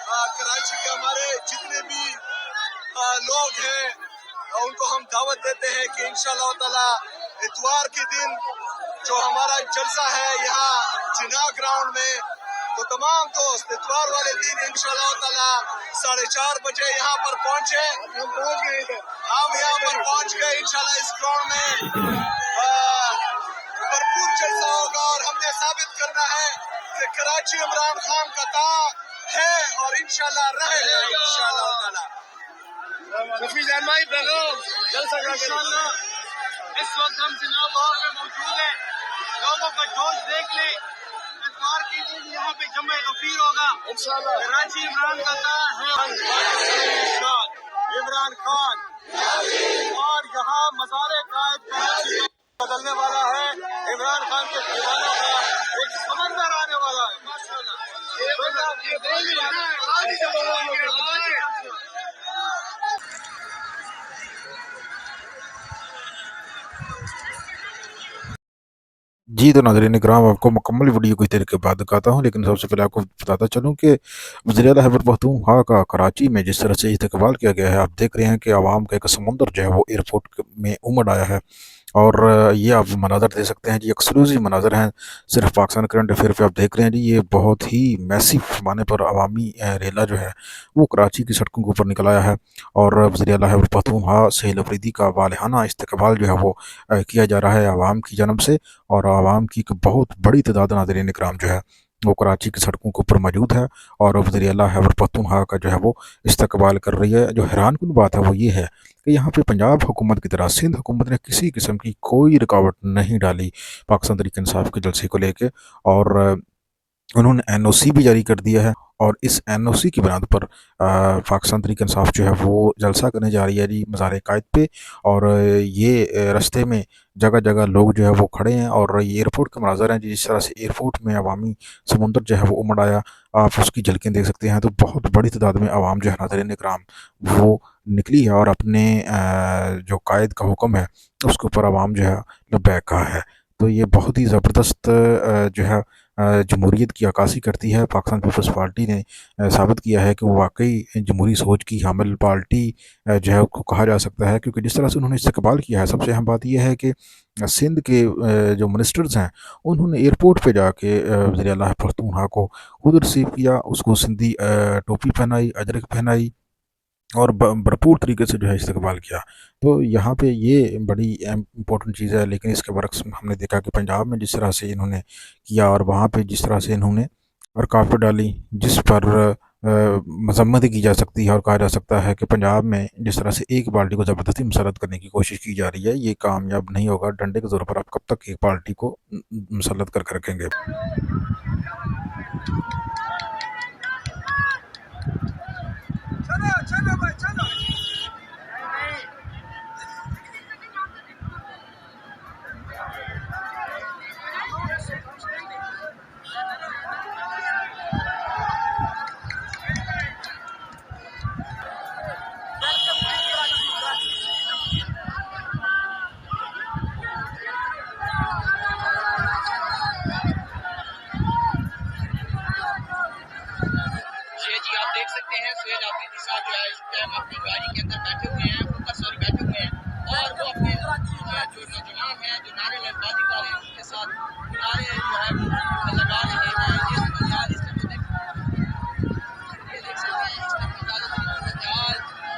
कराची के हमारे जितने भी लोग हैं उनको हम दावत देते हैं कि इंशाअल्लाह ताला इतवार के दिन जो हमारा जलसा है यहाँ जिना ग्राउंड में, तो तमाम दोस्त इतवार वाले दिन इंशाअल्लाह ताला 4:30 बजे यहाँ पर पहुंचे। हम यहाँ पर पहुंच गए इंशाअल्लाह इस ग्राउंड में भरपूर जलसा होगा और हमने साबित करना है कि कराची इमरान खान का ताज है और इंशाअल्लाह रहेगा इंशाअल्लाह ताला। इंशाअल्लाह इस वक्त हम जिना बाग में मौजूद हैं, लोगों का जोश देख ले। इतवार के दिन यहाँ पे जमे गफीर होगा इंशाअल्लाह। कराची इमरान का ताज है इमरान खान, और यहाँ मज़ारे कायद बदलने वाला है। इमरान खान के दीवानों का एक समंदर आने वाला है माशाअल्लाह। जी, तो नाज़रीन इकराम, आपको मुकम्मल वीडियो कुछ देर के बाद दिखाता हूँ, लेकिन सबसे पहले आपको बताता चलूँ कि वज़ीर आला खैबर पख्तूनख्वा का कराची में जिस तरह से इस्तकबाल किया गया है, आप देख रहे हैं कि आवाम का एक समुंदर जो है वो एयरपोर्ट में उमड़ आया है। और ये आप मनाज़र दे सकते हैं जी, एक्सक्लूसिव मनाज़र हैं सिर्फ पाकिस्तान करंट अफेयर पे। आप देख रहे हैं जी, ये बहुत ही मैसिव पैमाने पर अवामी रेला जो है वो कराची की सड़कों के ऊपर निकल आया है। और वज़ीर आला खैबर पख्तूनख्वा सहील अफरीदी का वालिहाना इस्तकबाल जो है वो किया जा रहा है आवाम की जानब से। और आवाम की एक बहुत बड़ी तादाद नाज़रीन इकराम जो है वो कराची की सड़कों के ऊपर मौजूद है और वज़ीर आला खैबर पख्तूनख्वा का जो है वो इस्तकबाल कर रही है। जो हैरानकुन बात है वो ये है कि यहाँ पे पंजाब हुकूमत की तरह सिंध हुकूमत ने किसी किस्म की कोई रुकावट नहीं डाली पाकिस्तान तहरीक इंसाफ के जलसे को लेके। और उन्होंने एनओसी भी जारी कर दिया है और इस एनओसी की बुनियाद पर पाकिस्तान तहरीक इंसाफ जो है वो जलसा करने जा रही है जी मज़ार कायद पे। और ये रास्ते में जगह जगह लोग जो है वो खड़े हैं और ये एयरपोर्ट का मनाज़र है जी, जिस तरह से एयरपोर्ट में अवामी समुंदर जो है वो उमड़ आया, आप उसकी झलकियाँ देख सकते हैं। तो बहुत बड़ी तादाद में आवाम जो है नाज़रीन इकराम वो निकली है और अपने जो कायद का हुक्म है उसके ऊपर आवाम जो है लब्बैक कहा है। तो ये बहुत ही ज़बरदस्त जो है जमहूरियत की अक्कासी करती है। पाकिस्तान पीपल्स पार्टी ने साबित किया है कि वो वाकई जमहूरी सोच की हामिल पार्टी जो है उसको कहा जा सकता है, क्योंकि जिस तरह से उन्होंने इस्तकबाल किया है। सबसे अहम बात यह है कि सिंध के जो मिनिस्टर्स हैं उन्होंने एयरपोर्ट पे जाके वज़ीर आला पख्तूनख्वा को खुद रिसीव किया, उसको सिंधी टोपी पहनाई, अजरक पहनाई और भरपूर तरीके से जो है इस्तकबाल किया। तो यहाँ पे ये बड़ी इम्पोर्टेंट चीज़ है। लेकिन इसके बरक्स हमने देखा कि पंजाब में जिस तरह से इन्होंने किया और वहाँ पे जिस तरह से इन्होंने रुकावटें डाली, जिस पर मजम्मत की जा सकती है और कहा जा सकता है कि पंजाब में जिस तरह से एक पार्टी को ज़बरदस्ती मुसल्लत करने की कोशिश की जा रही है, ये कामयाब नहीं होगा। डंडे के ज़ोर पर आप कब तक एक पार्टी को मुसल्लत करके रखेंगे। जी आप देख सकते हैं सुहेल आफरीदी साहब जो है इस टाइम अपनी गाड़ी के अंदर बैठे हुए हैं, बैठे हुए हैं और वो अपने जो नौजवान हैं जो नारे बाजी कर रहे हैं उनके साथ नारे जो है वो लगा रहे हैं। ये सूरत इस टाइम ये देख सकते हैं, इस टाइम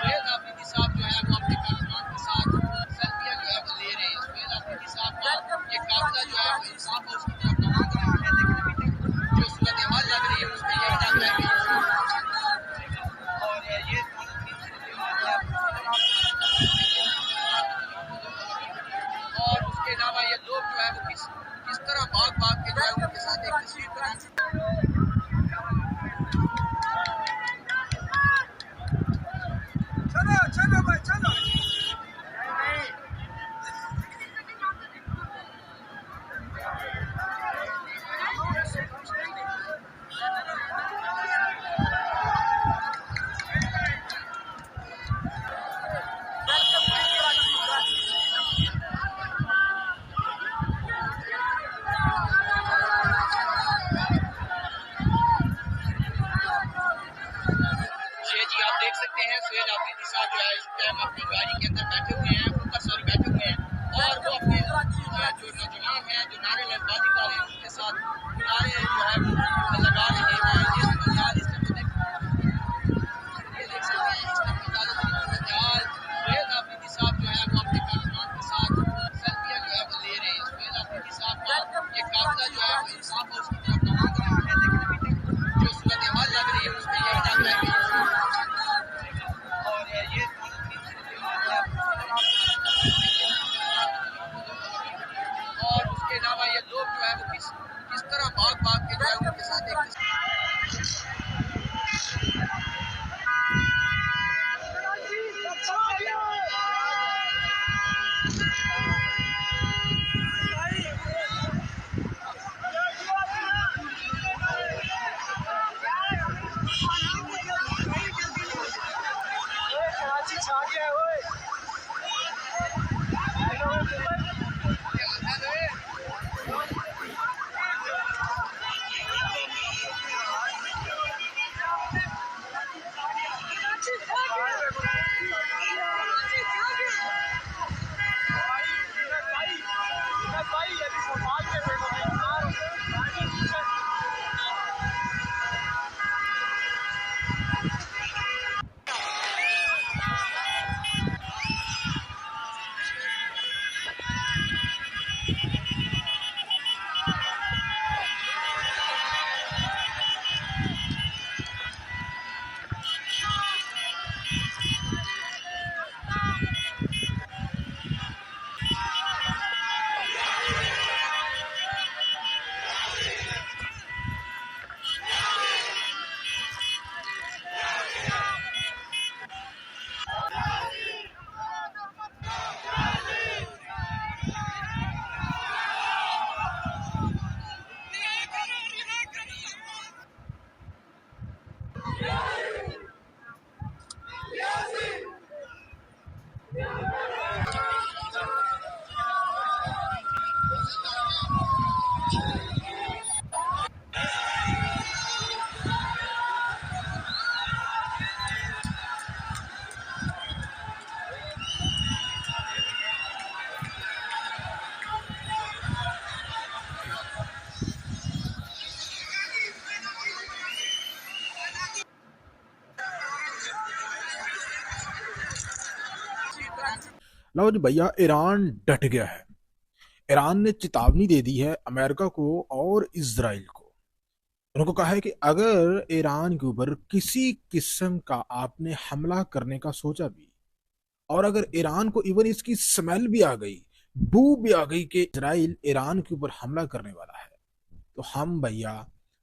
सुहेल आफरीदी साहब जो है वो अपने कारकुनान के साथ सेल्फियां जो है वो ले रहे हैं। सुहेल आफरीदी साहब का ये काफिला जो है वो इंसाफ हाउस की तरफ रवाना कर रहा है, लेकिन अभी तक जो सूरत हाल लग रही है उसमें यह लग रहा है कि और उसके अलावा ये लोग जो है वो किस तरह भाग भाग के जो है उनके साथ एक तस्वीर बना सैयद आफरीदी साहब जो है इस टाइम अपनी गाड़ी के अंदर बैठे हुए हैं, ऊपर सॉरी बैठे हुए हैं और वो अपने जो नौजवान हैं जो नारे लबाजी वाले हैं उनके साथ नारे जो है वो लगा रहे हैं। ये देख सकते हैं इस टाइम सैयद आफरीदी साहब जो है वो अपने नौजवान के साथ सेल्फियां जो है वो ले रहे हैं। सैयद आफरीदी साहब का ये काफिला जो है वो इंसाफ हाउस की तरफ रवाना कर रहा है, लेकिन अभी तक जो सूरत हाल लग रही है उसमें यही लग रहा है कि और ये और उसके अलावा ये लोग जो है वो किस तरह भाग भाग के जो है उनके साथ एक लो जी भैया, ईरान डट गया है। ईरान ने चेतावनी दे दी है अमेरिका को और इजराइल को। उनको कहा है कि अगर ईरान के ऊपर किसी किस्म का आपने हमला करने का सोचा भी, और अगर ईरान को इवन इसकी स्मेल भी आ गई, बू भी आ गई कि इजराइल ईरान के ऊपर हमला करने वाला है, तो हम भैया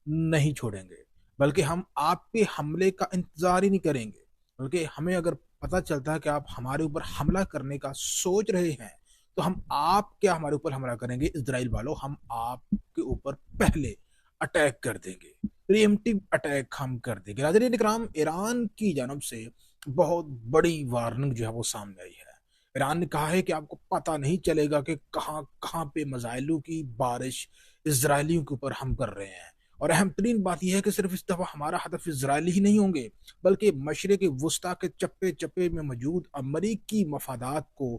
नहीं छोड़ेंगे, बल्कि हम आप पे हमले का इंतजार ही नहीं करेंगे। बल्कि हमें अगर पता चलता है कि आप हमारे ऊपर हमला करने का सोच रहे हैं, तो हम आप क्या हमारे ऊपर हमला करेंगे इजराइल वालों, हम आपके ऊपर पहले अटैक कर देंगे, प्रीएम्प्टिव अटैक हम कर देंगे। नाज़रीन इकराम, ईरान की जानब से बहुत बड़ी वार्निंग जो है वो सामने आई है। ईरान ने कहा है कि आपको पता नहीं चलेगा कि कहाँ कहाँ पे मिसाइलों की बारिश इजरायलियों के ऊपर हम कर रहे हैं। और अहम तरीन बात यह है कि सिर्फ इस दफा हमारा हदफ इजरायली ही नहीं होंगे, बल्कि मशरिक वुस्ता के चप्पे चप्पे में मौजूद अमरीकी मफादात को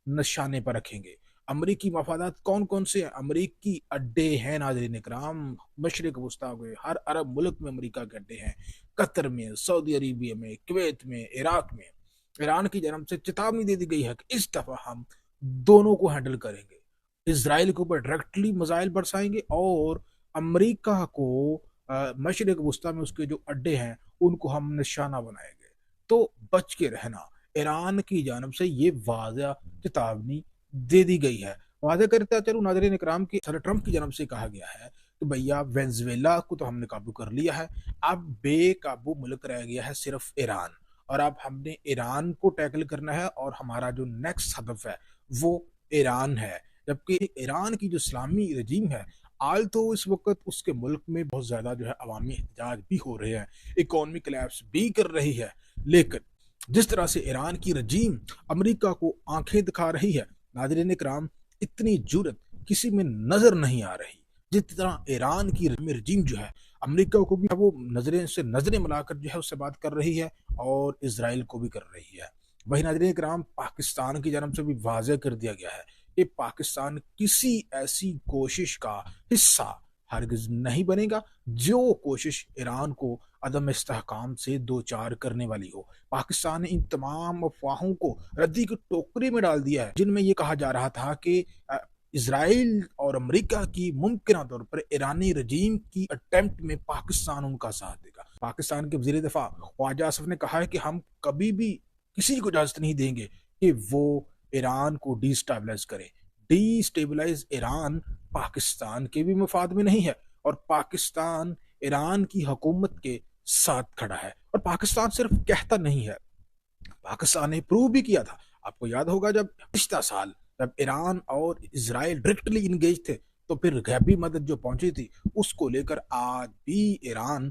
निशाने पर रखेंगे। अमरीकी मफादात कौन कौन से हैं? अमरीकी अड्डे हैं नाज़रीन इकराम, मशरिक वुस्ता के हर अरब मुल्क में अमरीका के अड्डे हैं, कतर में, सऊदी अरेबिया में, कुवैत में, इराक में। ईरान की जानब से चेतावनी दे दी गई है कि इस दफा हम दोनों को हैंडल करेंगे, इसराइल के ऊपर डायरेक्टली मिसाइल बरसाएंगे और अमेरिका को मशरिक वुस्ता में उसके जो अड्डे हैं उनको हम निशाना बनाएंगे। तो बच के रहना, ईरान की जानब से ये वाज़ा चेतावनी दे दी गई है। वादे करता चलूँ नाज़रीन इकराम की सर ट्रंप की जानब से कहा गया है कि भैया वेनेजुएला को तो हमने काबू कर लिया है, अब बेकाबू मुल्क रह गया है सिर्फ ईरान, और अब हमने ईरान को टैकल करना है और हमारा जो नेक्स्ट हदफ है वो ईरान है। जबकि ईरान की जो इस्लामी रजीम है, आज तो इस वक्त उसके मुल्क में बहुत ज़्यादा जो है अवामी एहतजाज भी हो रहे हैं, इकोनॉमी कोलैप्स भी कर रही है, लेकिन जिस तरह से ईरान की रजीम अमेरिका को आंखें दिखा रही है नाज़रीन इकराम, इतनी जुर्रत किसी में नजर नहीं आ रही जिस तरह ईरान की रजीम जो है अमेरिका को भी वो नजरें से नजरें मिलाकर जो है उससे बात कर रही है और इसराइल को भी कर रही है। वही नाज़रीन इकराम, पाकिस्तान की जानब से भी वाज़ेह कर दिया गया है कि पाकिस्तान किसी ऐसी कोशिश का हिस्सा हरगिज नहीं बनेगा जो कोशिश ईरान को अदम इस्तेहकाम से दो चार करने वाली हो। पाकिस्तान ने इन तमाम अफवाहों को रद्दी की टोकरी में डाल दिया है जिनमें ये कहा जा रहा था कि इसराइल और अमेरिका की मुमकिन तौर पर ईरानी रजीम की अटेम्प्ट में पाकिस्तान उनका साथ देगा। पाकिस्तान के वजीर दिफा ख्वाजा आसिफ ने कहा है कि हम कभी भी किसी को इजाजत नहीं देंगे कि वो ईरान को डिस्टेबलाइज करे। डिस्टेबलाइज ईरान पाकिस्तान के भी मफाद में नहीं है और पाकिस्तान ईरान की हुकूमत के साथ खड़ा है। और पाकिस्तान सिर्फ कहता नहीं है, पाकिस्तान ने प्रूव भी किया था। आपको याद होगा जब पिछला साल जब ईरान और इसराइल डायरेक्टली इंगेज थे तो फिर गैबी मदद जो पहुंची थी उसको लेकर आज भी ईरान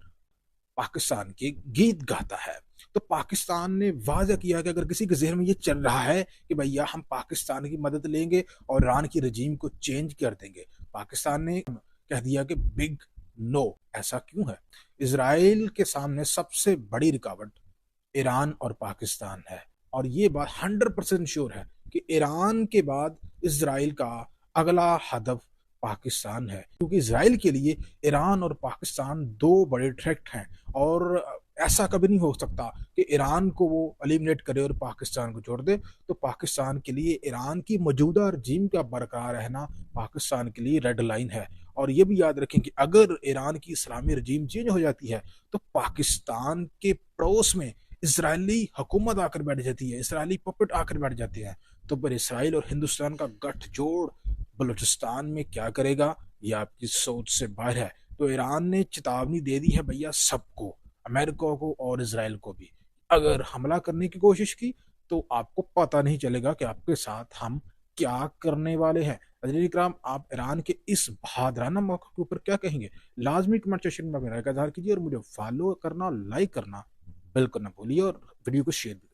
पाकिस्तान के गीत गाता है। तो पाकिस्तान ने वादा किया कि अगर किसी के जहन में ये चल रहा है कि भैया हम पाकिस्तान की मदद लेंगे और ईरान की रजीम को चेंज कर देंगे, पाकिस्तान ने कह दिया कि बिग नो। ऐसा क्यों है? इसराइल के सामने सबसे बड़ी रुकावट ईरान और पाकिस्तान है और ये बात 100% श्योर है कि ईरान के बाद इसराइल का अगला हदफ पाकिस्तान है, क्योंकि इसराइल के लिए ईरान और पाकिस्तान दो बड़े थ्रेट हैं और ऐसा कभी नहीं हो सकता कि ईरान को वो एलिमिनेट करे और पाकिस्तान को छोड़ दे। तो पाकिस्तान के लिए ईरान की मौजूदा रजीम का बरकरार रहना पाकिस्तान के लिए रेड लाइन है। और ये भी याद रखें कि अगर ईरान की इस्लामी रजीम चेंज हो जाती है तो पाकिस्तान के पड़ोस में इसराइली हुकूमत आकर बैठ जाती है, इसराइली पपेट आकर बैठ जाते हैं। तो पर इसराइल और हिंदुस्तान का गठजोड़ बलूचिस्तान में क्या करेगा ये आपकी सोच से बाहर है। तो ईरान ने चेतावनी दे दी है भैया सबको, अमेरिका को और इसराइल को भी, अगर हमला करने की कोशिश की तो आपको पता नहीं चलेगा कि आपके साथ हम क्या करने वाले हैं। अजय इकराम, आप ईरान के इस बहादराना मौके के ऊपर क्या कहेंगे? लाजमी कमेंट सेक्शन में अपनी राय का इजहार कीजिए और मुझे फॉलो करना, लाइक करना बिल्कुल ना भूलिए और वीडियो को शेयर भी